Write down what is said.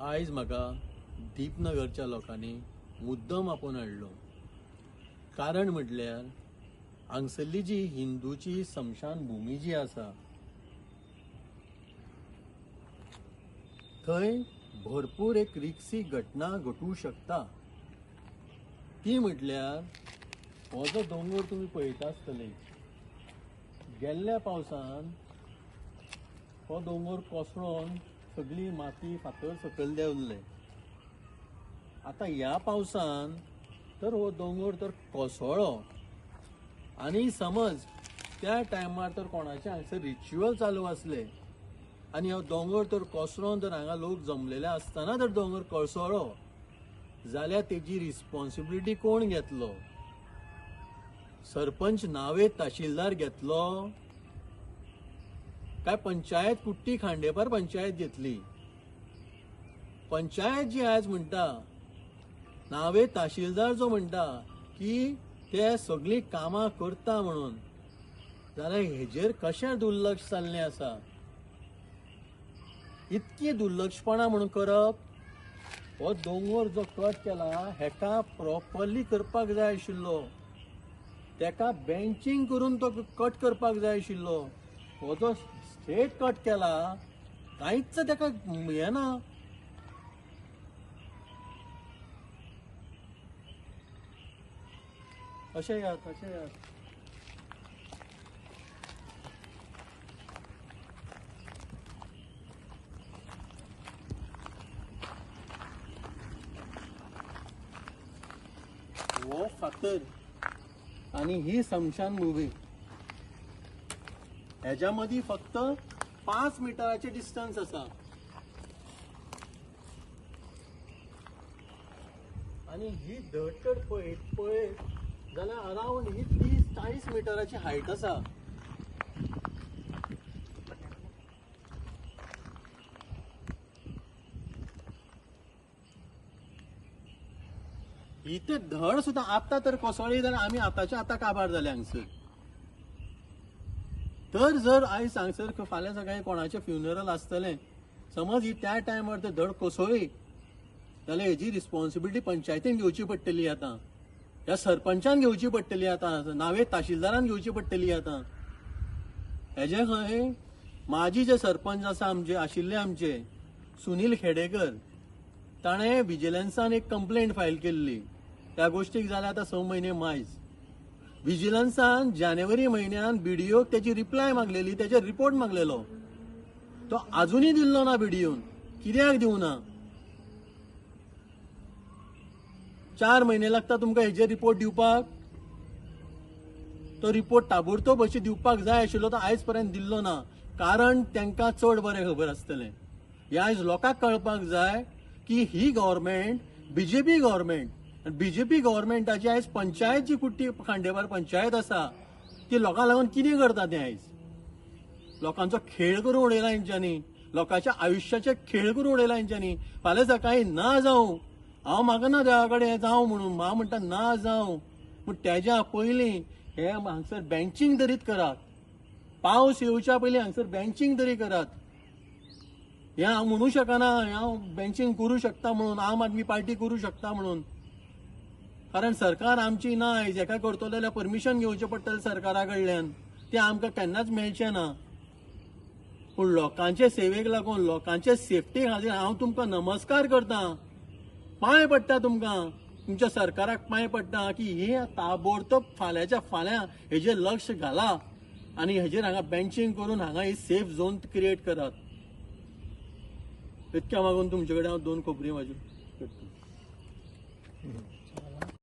आज म्हाका दीपनगरच्या लोकांनी मुद्दम आपोवन हाडलो। कारण म्हटल्यार हांगसरली जी हिंदूची स्मशान भूमी जी आसा थंय भरपूर एक रिक्सी घटना घडूंक शकता। ती म्हटल्यार हो जो दोंगर तुम्ही पळयता आसतले, गेल्ल्या पावसान हो दोंगर कोसळोन सगळी माती फातर सकयल देंवले। आता ह्या पावसान तर हो दोंगर तर कोसळ्ळो आनी समज त्या टायमार तर कोणाचे हांगसर रिच्युअल चालू आसले आनी हो दोंगर तर कोसळोन जर हांगा लोक जमलेले आसतना जर दोंगर कोसळ्ळो जाल्यार तेजी रिस्पॉन्सिबिलिटी कोण घेतलो? सरपंच नावे तहसीलदार घेतलो काय पंचायत कुट्टी खांडेपार पंचायत घेतली? पंचायत जी आज म्हणटा, नावे तहसीलदार जो म्हणटा की ते सगळी कामां करता म्हणून, जाल्यार हेजेर कशें दुर्लक्ष जाल्लें आसा? इतकी दुर्लक्षपणा म्हणून करप? हो दोंगर जो कट केला हेका प्रॉपरली करपाक जाय आशिल्लो, तेका बेंचिंग करून तो कट करपाक जाय आशिल्लो। हो जो स्ट्रेट कट केला कांयच तेका हें ना। अशें यात हो फातर आणि ही स्मशान भूमी, ह्याच्या मदी फक्त 5 मिटराचे डिस्टन्स आसा आणि ही धडकड पळयत जाल्यार अराउंड ही 30-40 मिटराची हायट आसा। ही तर धड सुद्धा आता तर कोसळ्ळी जाल्यार आमी आतांच्या आता काबार जाले हांगसर। तर जर आयज हांगसर फाल्यां सकाळीं कोणाचें फ्युनरल आसतलें, समज ही त्या टायमार तर धड कोसळ्ळी जाल्यार हेजी रिस्पॉन्सिबिलिटी पंचायतीन घेवची पडटली, आता ह्या सरपंचान घेवची पडटली, आता नावे तहसीलदारान घेवची पडटली। आता हेजे खंय माजी जे सरपंच आसा आमचे आशिल्ले आमचे सुनील खेडेकर, ताणें विजिलन्सान एक कंप्लेंट फायल केल्ली। त्या गोष्टीक जाले आता 6 म्हयने मायज। विजिलन्सान जानेवारी म्हयन्यान बीडीओक त्याची रिप्लाय मागलेली, त्याचे रिपोर्ट मागलेलो, तो अजूनही दिल्लो ना बीडीओन। कित्याक दिवना? 4 म्हयने लागता तुमकां हेजे रिपोर्ट दिवपाक? तो रिपोर्ट ताबडतोब अशी दिवपाक जाय आशिल्लो, तो आयज पर्यंत दिल्लो ना। कारण तांकां चड बरें खबर आसतलें। हे आयज लोकांक कळपाक जाय की ही गव्हर्नमेंट बीजेपी गव्हर्नमेंट, बीजेपी गव्हर्नमेंटाची आयज पंचायत जी कुट्टी खांडेपार पंचायत आसा ती लोकांक लागून कितें करता ते आयज? लोकांचो खेळ करून उडयला हेंच्यांनी, लोकांच्या आयुश्याचे खेळ करून उडयला हेंच्यांनी। फाल्यां सकाळीं ना जावं, हांव मागना देवा कडेन जावं म्हणून, हांव म्हणटा ना जावं, पूण तेज्या पयलीं हे हांगसर बेंचिंग तरी करात। पावस येवच्या पयलीं हांगसर बेंचिंग तरी करात। हे हांव म्हणू शकना हांव बेंचिंग करूं शकता म्हणून, आम आदमी पार्टी करूं शकता म्हणून, कारण सरकार आमची ना। हेका करतलो जाल्यार परमिशन घेवचें पडटलें सरकारा कडल्यान, तें आमकां केन्नाच मेळचें ना। पूण लोकांचे सेवेक लागून, लोकांचे सेफ्टी खातीर हांव तुमकां नमस्कार करता, पांय पडटा तुमकां, तुमच्या सरकाराक पांय पडटा की हे ताबडतोब फाल्यांच्या फाल्यां हेजेर लक्ष घाला आनी हेजेर हांगा बेंचिंग करून हांगा ही सेफ झोन क्रिएट करात। इतक्या मागून तुमचे कडेन हांव 2 खबरी म्हाज्यो करता।